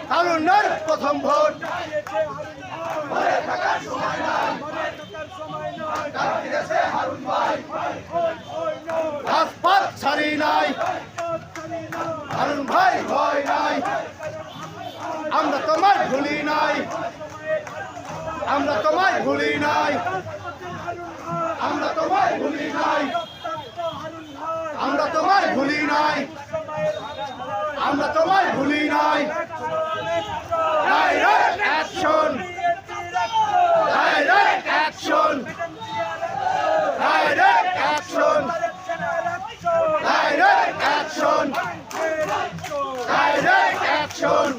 হারুনের প্রথম ভোট রাজপথ ছাড়ি নাই হারুন ভাই ভয় নাই আমরা তোমায় ভুলি নাই আমরা তোমায় ভুলি নাই আমরা তোমায় ভুলি নাই আমরা তোমায় ভুলি নাই আমরা তোমায় ভুলি নাই direct action direct action direct action direct action direct action